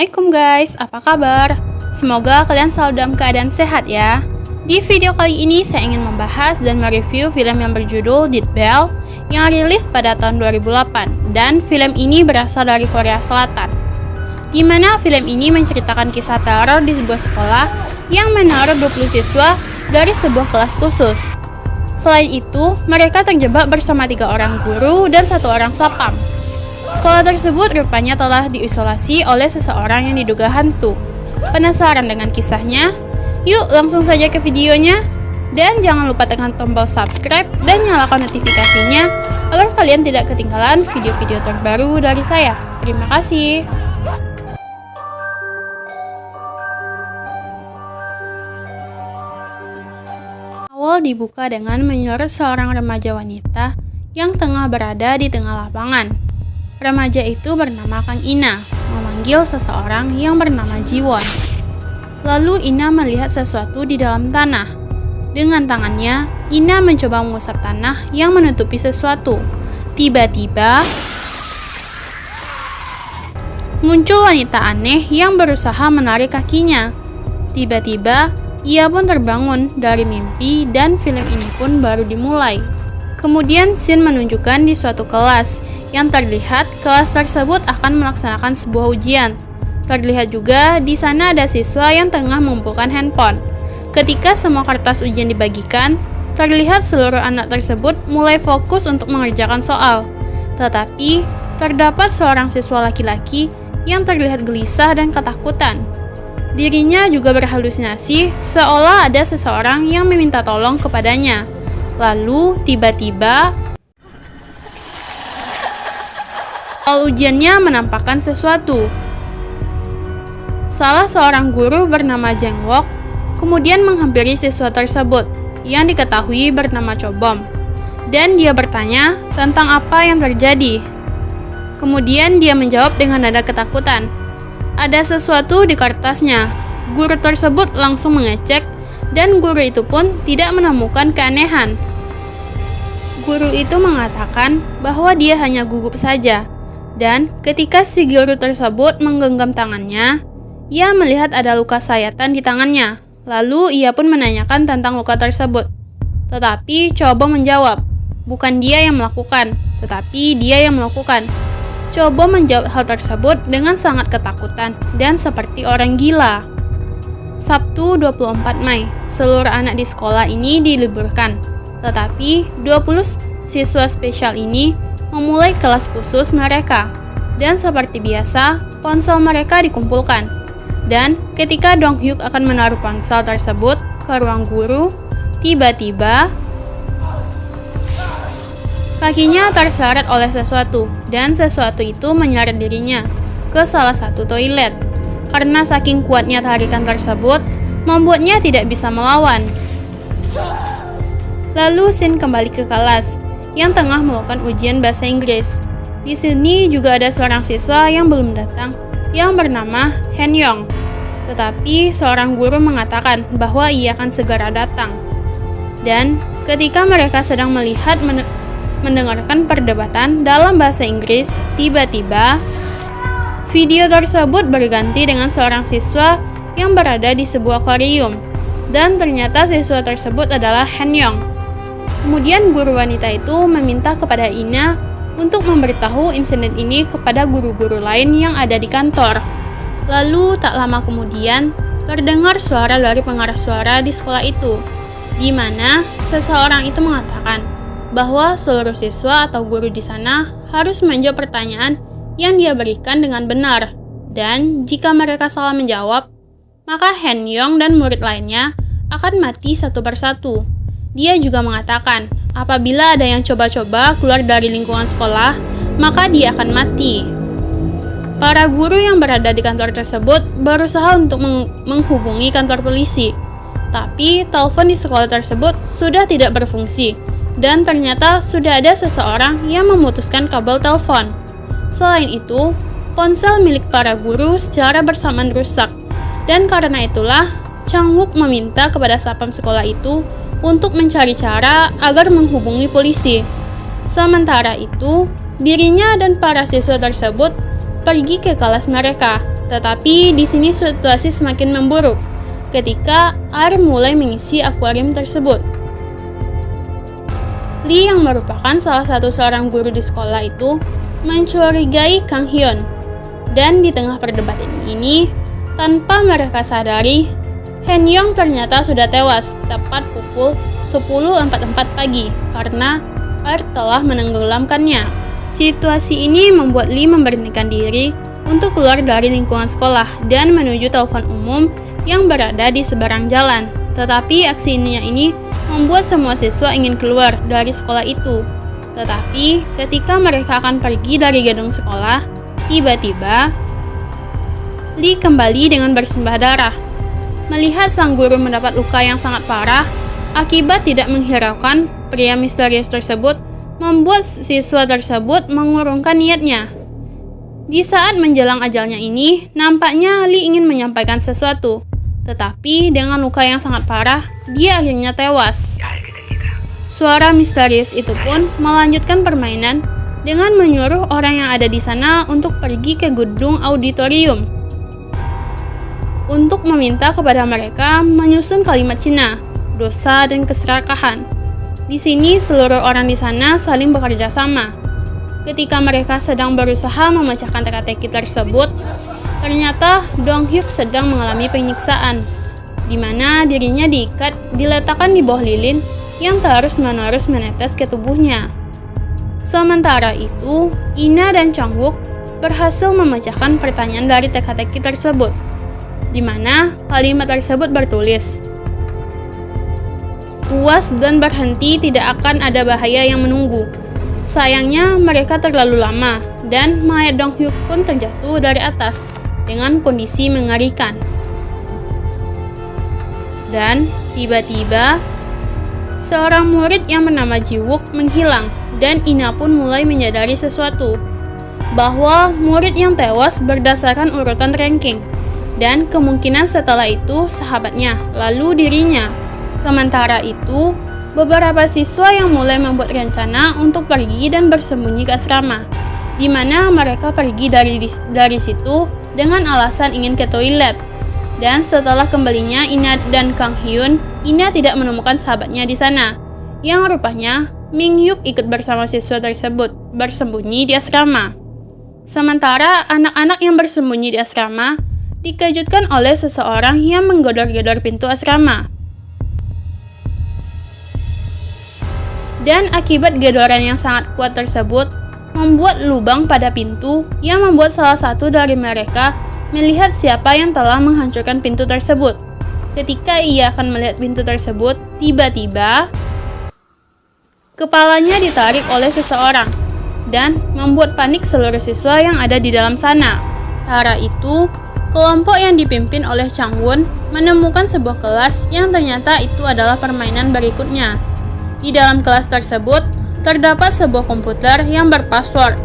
Assalamualaikum guys, apa kabar? Semoga kalian selalu dalam keadaan sehat ya. Di video kali ini saya ingin membahas dan mereview film yang berjudul Dead Bell yang rilis pada tahun 2008 dan film ini berasal dari Korea Selatan. Di mana film ini menceritakan kisah teror di sebuah sekolah yang menaruh 20 siswa dari sebuah kelas khusus. Selain itu, mereka terjebak bersama 3 orang guru dan 1 orang satpam. Sekolah tersebut rupanya telah diisolasi oleh seseorang yang diduga hantu. Penasaran dengan kisahnya? Yuk langsung saja ke videonya. Dan jangan lupa tekan tombol subscribe dan nyalakan notifikasinya agar kalian tidak ketinggalan video-video terbaru dari saya. Terima kasih. Awal dibuka dengan menyorot seorang remaja wanita yang tengah berada di tengah lapangan. Remaja itu bernama Kang Ina, memanggil seseorang yang bernama Jiwon. Lalu Ina melihat sesuatu di dalam tanah. Dengan tangannya, Ina mencoba mengusap tanah yang menutupi sesuatu. Tiba-tiba, muncul wanita aneh yang berusaha menarik kakinya. Tiba-tiba, ia pun terbangun dari mimpi dan film ini pun baru dimulai. Kemudian scene menunjukkan di suatu kelas yang terlihat kelas tersebut akan melaksanakan sebuah ujian. Terlihat juga di sana ada siswa yang tengah mengumpulkan handphone. Ketika semua kertas ujian dibagikan, terlihat seluruh anak tersebut mulai fokus untuk mengerjakan soal. Tetapi, terdapat seorang siswa laki-laki yang terlihat gelisah dan ketakutan. Dirinya juga berhalusinasi seolah ada seseorang yang meminta tolong kepadanya. Lalu, tiba-tiba, soal ujiannya menampakkan sesuatu. Salah seorang guru bernama Jang Wook kemudian menghampiri siswa tersebut yang diketahui bernama Chobom, dan dia bertanya tentang apa yang terjadi. Kemudian dia menjawab dengan nada ketakutan. Ada sesuatu di kertasnya. Guru tersebut langsung mengecek dan guru itu pun tidak menemukan keanehan. Guru itu mengatakan bahwa dia hanya gugup saja. Dan ketika si guru tersebut menggenggam tangannya, ia melihat ada luka sayatan di tangannya. Lalu ia pun menanyakan tentang luka tersebut. Tetapi Cobo menjawab, bukan dia yang melakukan, tetapi dia yang melakukan. Cobo menjawab hal tersebut dengan sangat ketakutan dan seperti orang gila. Sabtu 24 Mei, seluruh anak di sekolah ini diliburkan. Tetapi 20 siswa spesial ini memulai kelas khusus mereka. Dan seperti biasa, ponsel mereka dikumpulkan. Dan ketika Dong Hyuk akan menaruh ponsel tersebut ke ruang guru, tiba-tiba kakinya terseret oleh sesuatu, dan sesuatu itu menyeret dirinya ke salah satu toilet. Karena saking kuatnya tarikan tersebut, membuatnya tidak bisa melawan. Lalu Shin kembali ke kelas yang tengah melakukan ujian bahasa Inggris. Di sini juga ada seorang siswa yang belum datang yang bernama Han Yong. Tetapi seorang guru mengatakan bahwa ia akan segera datang. Dan ketika mereka sedang melihat mendengarkan perdebatan dalam bahasa Inggris, tiba-tiba video tersebut berganti dengan seorang siswa yang berada di sebuah akuarium. Dan ternyata siswa tersebut adalah Han Yong. Kemudian guru wanita itu meminta kepada Ina untuk memberitahu insiden ini kepada guru-guru lain yang ada di kantor. Lalu tak lama kemudian terdengar suara dari pengeras suara di sekolah itu, di mana seseorang itu mengatakan bahwa seluruh siswa atau guru di sana harus menjawab pertanyaan yang dia berikan dengan benar. Dan jika mereka salah menjawab, maka Han Yong dan murid lainnya akan mati satu persatu. Dia juga mengatakan, apabila ada yang coba-coba keluar dari lingkungan sekolah, maka dia akan mati. Para guru yang berada di kantor tersebut berusaha untuk menghubungi kantor polisi. Tapi telepon di sekolah tersebut sudah tidak berfungsi. Dan ternyata sudah ada seseorang yang memutuskan kabel telepon. Selain itu, ponsel milik para guru secara bersamaan rusak. Dan karena itulah, Chang Wook meminta kepada satpam sekolah itu untuk mencari cara agar menghubungi polisi. Sementara itu, dirinya dan para siswa tersebut pergi ke kelas mereka Tetapi di sini situasi semakin memburuk ketika air mulai mengisi akuarium tersebut. Lee yang merupakan salah satu seorang guru di sekolah itu mencurigai Kang Hyun. Dan di tengah perdebatan ini, tanpa mereka sadari, Han Yong ternyata sudah tewas tepat pukul 10.44 pagi karena air telah menenggelamkannya. Situasi ini membuat Lee memberanikan diri untuk keluar dari lingkungan sekolah dan menuju telepon umum yang berada di seberang jalan. Tetapi aksinya ini membuat semua siswa ingin keluar dari sekolah itu. Tetapi ketika mereka akan pergi dari gedung sekolah, tiba-tiba Lee kembali dengan bersimbah darah. Melihat sang guru mendapat luka yang sangat parah akibat tidak menghiraukan pria misterius tersebut, membuat siswa tersebut mengurungkan niatnya. Di saat menjelang ajalnya ini, nampaknya Lee ingin menyampaikan sesuatu, tetapi dengan luka yang sangat parah, dia akhirnya tewas. Suara misterius itu pun melanjutkan permainan dengan menyuruh orang yang ada di sana untuk pergi ke gedung auditorium untuk meminta kepada mereka menyusun kalimat Cina, dosa dan keserakahan. Di sini seluruh orang di sana saling bekerja sama. Ketika mereka sedang berusaha memecahkan teka-teki tersebut, ternyata Dong Hyuk sedang mengalami penyiksaan, di mana dirinya diletakkan di bawah lilin yang terus-menerus menetes ke tubuhnya. Sementara itu, Ina dan Chang Wook berhasil memecahkan pertanyaan dari teka-teki tersebut, di mana kalimat tersebut bertulis, "Puas dan berhenti, tidak akan ada bahaya yang menunggu." Sayangnya mereka terlalu lama dan mayat Dong Hyuk pun terjatuh dari atas dengan kondisi mengerikan. Dan tiba-tiba seorang murid yang bernama Ji Wook menghilang dan Ina pun mulai menyadari sesuatu, bahwa murid yang tewas berdasarkan urutan ranking dan kemungkinan setelah itu sahabatnya, lalu dirinya. Sementara itu, beberapa siswa yang mulai membuat rencana untuk pergi dan bersembunyi ke asrama, di mana mereka pergi dari situ dengan alasan ingin ke toilet. Dan setelah kembalinya Ina dan Kang Hyun, Ina tidak menemukan sahabatnya di sana, yang rupanya Ming Hyuk ikut bersama siswa tersebut bersembunyi di asrama. Sementara anak-anak yang bersembunyi di asrama dikejutkan oleh seseorang yang menggedor-gedor pintu asrama. Dan akibat gedoran yang sangat kuat tersebut, membuat lubang pada pintu yang membuat salah satu dari mereka melihat siapa yang telah menghancurkan pintu tersebut. Ketika ia akan melihat pintu tersebut, tiba-tiba kepalanya ditarik oleh seseorang dan membuat panik seluruh siswa yang ada di dalam sana. Sementara itu, kelompok yang dipimpin oleh Chang Won menemukan sebuah kelas yang ternyata itu adalah permainan berikutnya. Di dalam kelas tersebut, terdapat sebuah komputer yang berpassword.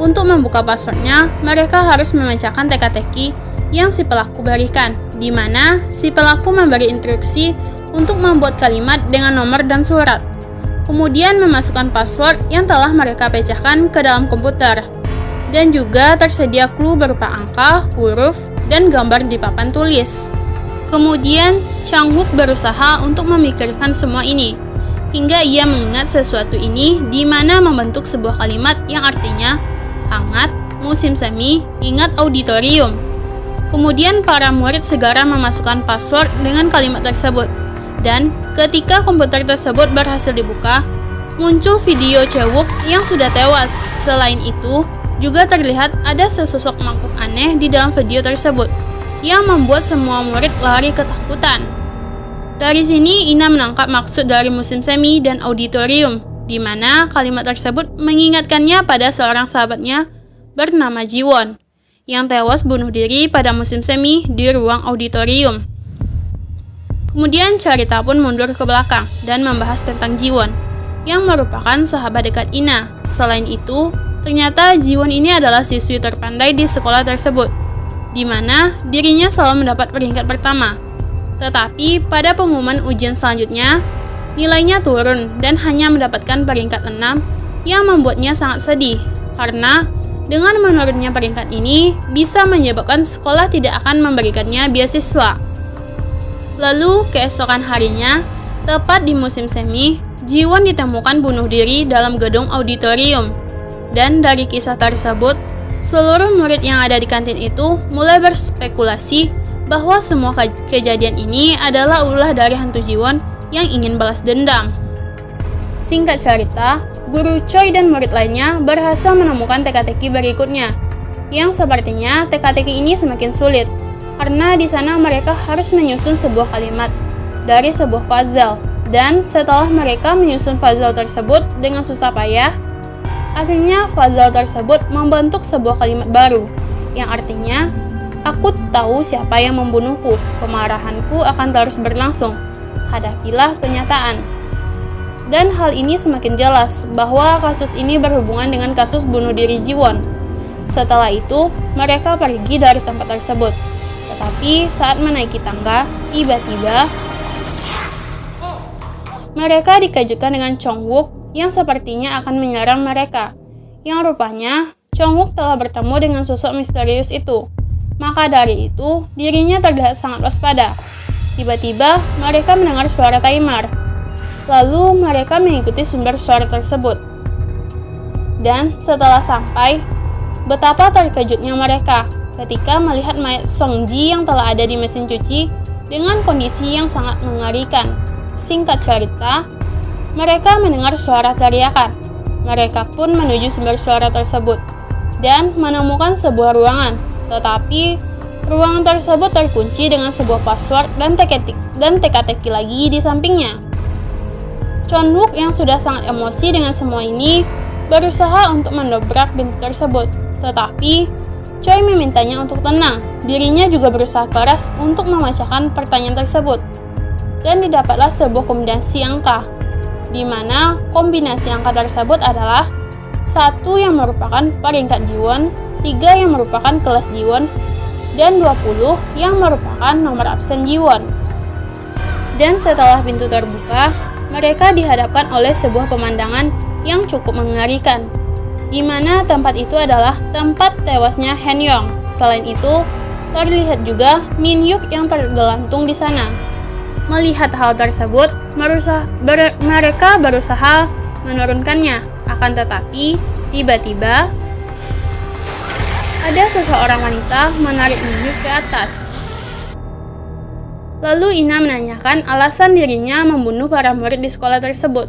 Untuk membuka passwordnya, mereka harus memecahkan teka-teki yang si pelaku berikan, di mana si pelaku memberi instruksi untuk membuat kalimat dengan nomor dan surat. Kemudian memasukkan password yang telah mereka pecahkan ke dalam komputer. Dan juga tersedia clue berupa angka, huruf, dan gambar di papan tulis. Kemudian, Chang Wook berusaha untuk memikirkan semua ini, hingga ia mengingat sesuatu ini di mana membentuk sebuah kalimat yang artinya hangat, musim semi, ingat auditorium. Kemudian para murid segera memasukkan password dengan kalimat tersebut. Dan ketika komputer tersebut berhasil dibuka, muncul video Chae-wook yang sudah tewas. Selain itu, juga terlihat ada sesosok makhluk aneh di dalam video tersebut yang membuat semua murid lari ketakutan. Dari sini, Ina menangkap maksud dari musim semi dan auditorium, di mana kalimat tersebut mengingatkannya pada seorang sahabatnya bernama Jiwon, yang tewas bunuh diri pada musim semi di ruang auditorium. Kemudian cerita pun mundur ke belakang dan membahas tentang Jiwon, yang merupakan sahabat dekat Ina. Selain itu, ternyata Jiwon ini adalah siswi terpandai di sekolah tersebut, di mana dirinya selalu mendapat peringkat pertama. Tetapi pada pengumuman ujian selanjutnya, nilainya turun dan hanya mendapatkan peringkat 6 yang membuatnya sangat sedih karena Dengan menurunnya peringkat ini bisa menyebabkan sekolah tidak akan memberikannya beasiswa. Lalu keesokan harinya, tepat di musim semi, Jiwon ditemukan bunuh diri dalam gedung auditorium. Dan dari kisah tersebut, seluruh murid yang ada di kantin itu mulai berspekulasi bahwa semua kejadian ini adalah ulah dari hantu Jiwon yang ingin balas dendam. Singkat cerita, guru Choi dan murid lainnya berhasil menemukan teka-teki berikutnya, yang sepertinya teka-teki ini semakin sulit, karena di sana mereka harus menyusun sebuah kalimat dari sebuah puzzle, dan setelah mereka menyusun puzzle tersebut dengan susah payah, akhirnya puzzle tersebut membentuk sebuah kalimat baru, yang artinya, "Aku tahu siapa yang membunuhku, kemarahanku akan terus berlangsung, hadapilah kenyataan." Dan hal ini semakin jelas bahwa kasus ini berhubungan dengan kasus bunuh diri Jiwon. Setelah itu, mereka pergi dari tempat tersebut. Tetapi saat menaiki tangga, tiba-tiba mereka dikejutkan dengan Chong-wook yang sepertinya akan menyerang mereka. Yang rupanya, Chong-wook telah bertemu dengan sosok misterius itu. Maka dari itu, dirinya terlihat sangat waspada. Tiba-tiba, mereka mendengar suara timer. Lalu mereka mengikuti sumber suara tersebut. Dan setelah sampai, betapa terkejutnya mereka ketika melihat mayat Song Ji yang telah ada di mesin cuci dengan kondisi yang sangat mengerikan. Singkat cerita, mereka mendengar suara teriakan. Mereka pun menuju sumber suara tersebut dan menemukan sebuah ruangan. Tetapi, ruangan tersebut terkunci dengan sebuah password dan teka-teki lagi di sampingnya. Chong-wook yang sudah sangat emosi dengan semua ini berusaha untuk mendobrak pintu tersebut, tetapi Choi memintanya untuk tenang. Dirinya juga berusaha keras untuk memecahkan pertanyaan tersebut, dan didapatlah sebuah kombinasi angka, di mana kombinasi angka tersebut adalah 1 yang merupakan peringkat Jiwon, 3 yang merupakan kelas Jiwon, dan 20 yang merupakan nomor absen Jiwon. Dan setelah pintu terbuka, mereka dihadapkan oleh sebuah pemandangan yang cukup mengerikan, di mana tempat itu adalah tempat tewasnya Han-young. Selain itu, terlihat juga Min-hyuk yang tergelantung di sana. Melihat hal tersebut, mereka berusaha menurunkannya. Akan tetapi, tiba-tiba ada seseorang wanita menarik Min-hyuk ke atas. Lalu Ina menanyakan alasan dirinya membunuh para murid di sekolah tersebut.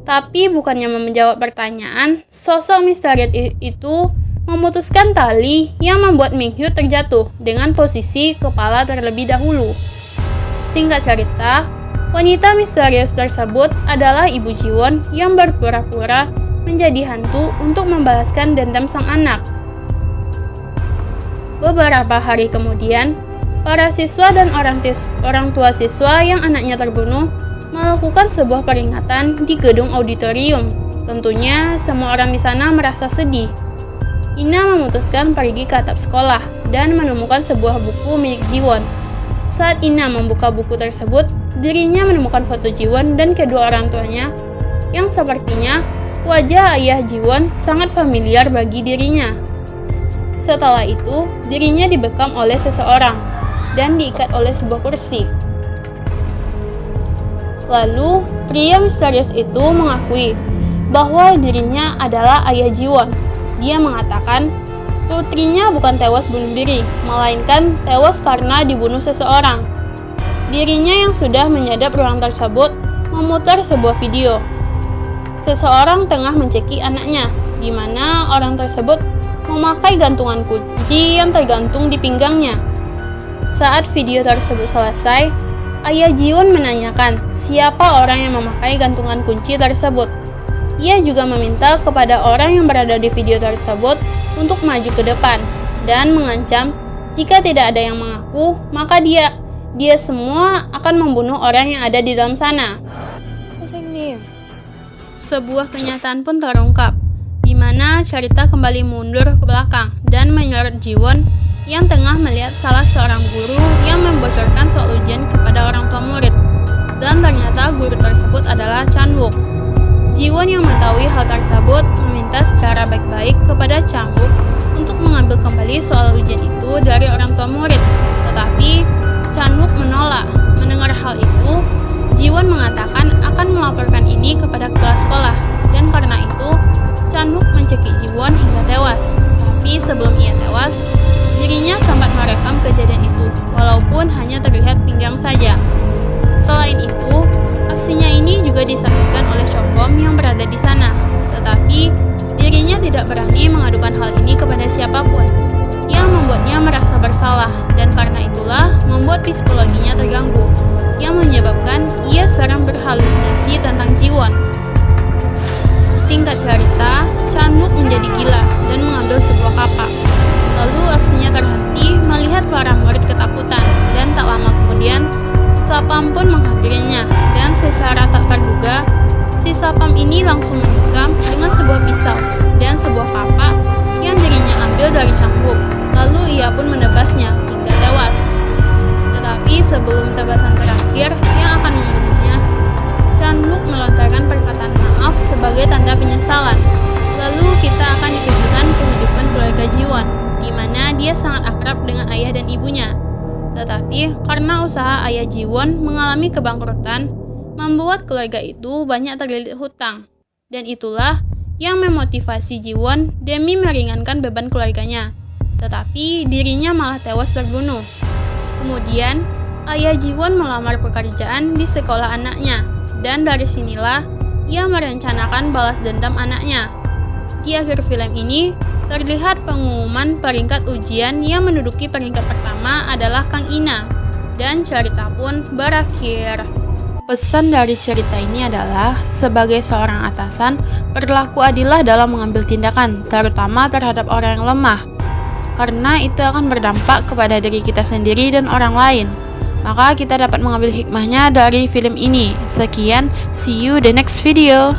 Tapi bukannya menjawab pertanyaan, sosok misterius itu memutuskan tali yang membuat Min-hyuk terjatuh dengan posisi kepala terlebih dahulu. Singkat cerita, wanita misterius tersebut adalah ibu Jiwon yang berpura-pura menjadi hantu untuk membalaskan dendam sang anak. Beberapa hari kemudian, para siswa dan orang tua siswa yang anaknya terbunuh melakukan sebuah peringatan di gedung auditorium. Tentunya semua orang di sana merasa sedih. Ina memutuskan pergi ke atap sekolah dan menemukan sebuah buku milik Jiwon. Saat Ina membuka buku tersebut, dirinya menemukan foto Jiwon dan kedua orang tuanya yang sepertinya wajah ayah Jiwon sangat familiar bagi dirinya. Setelah itu, dirinya dibekam oleh seseorang dan diikat oleh sebuah kursi. Lalu, pria misterius itu mengakui bahwa dirinya adalah ayah Jiwon. Dia mengatakan putrinya bukan tewas bunuh diri, melainkan tewas karena dibunuh seseorang. Dirinya yang sudah menyadap ruang tersebut memutar sebuah video. Seseorang tengah menceki anaknya, di mana orang tersebut memakai gantungan kunci yang tergantung di pinggangnya. Saat video tersebut selesai, ayah Jiwon menanyakan siapa orang yang memakai gantungan kunci tersebut. Ia juga meminta kepada orang yang berada di video tersebut untuk maju ke depan dan mengancam jika tidak ada yang mengaku, maka dia semua akan membunuh orang yang ada di dalam sana. Sebuah kenyataan pun terungkap, di mana cerita kembali mundur ke belakang dan menyeret Jiwon yang tengah melihat salah seorang guru yang membocorkan soal ujian kepada orang tua murid. Dan ternyata guru tersebut adalah Chan-wook. Jiwon yang mengetahui hal tersebut meminta secara baik-baik kepada Chan-wook Tetapi sebelum ia tewas, dirinya sempat merekam kejadian itu, walaupun hanya terlihat pinggang saja. Selain itu, aksinya ini juga disaksikan oleh Chong-bom yang berada di sana. Tetapi, dirinya tidak berani mengadukan hal ini kepada siapapun, yang membuatnya merasa bersalah, dan karena itulah membuat psikologinya terganggu, yang menyebabkan ia sering berhalusinasi tentang Ji-won. Singkat cerita, Chan-wook menjadi gila dan mengambil sebuah kapak. Lalu aksinya terhenti melihat para murid ketakutan, dan tak lama kemudian sapam pun menghampirinya, dan secara tak terduga si sapam ini langsung menikam dengan sebuah pisau dan sebuah kapak yang dirinya ambil dari Chan-wook. Lalu ia pun menebasnya hingga tewas. Tetapi sebelum tebasan terakhir yang akan membunuhnya, Chan-wook melontarkan perkataan maaf sebagai tanda penyesalan. Lalu kita akan ditunjukkan kehidupan keluarga Ji-won, di mana dia sangat akrab dengan ayah dan ibunya. Tetapi karena usaha ayah Ji-won mengalami kebangkrutan, membuat keluarga itu banyak terlilit hutang. Dan itulah yang memotivasi Ji-won demi meringankan beban keluarganya. Tetapi dirinya malah tewas terbunuh. Kemudian, ayah Ji-won melamar pekerjaan di sekolah anaknya, dan dari sinilah ia merencanakan balas dendam anaknya. Di akhir film ini, terlihat pengumuman peringkat ujian yang menduduki peringkat pertama adalah Kang Ina, dan cerita pun berakhir. Pesan dari cerita ini adalah, sebagai seorang atasan, berlaku adillah dalam mengambil tindakan, terutama terhadap orang yang lemah, karena itu akan berdampak kepada diri kita sendiri dan orang lain. Maka kita dapat mengambil hikmahnya dari film ini. Sekian, see you the next video.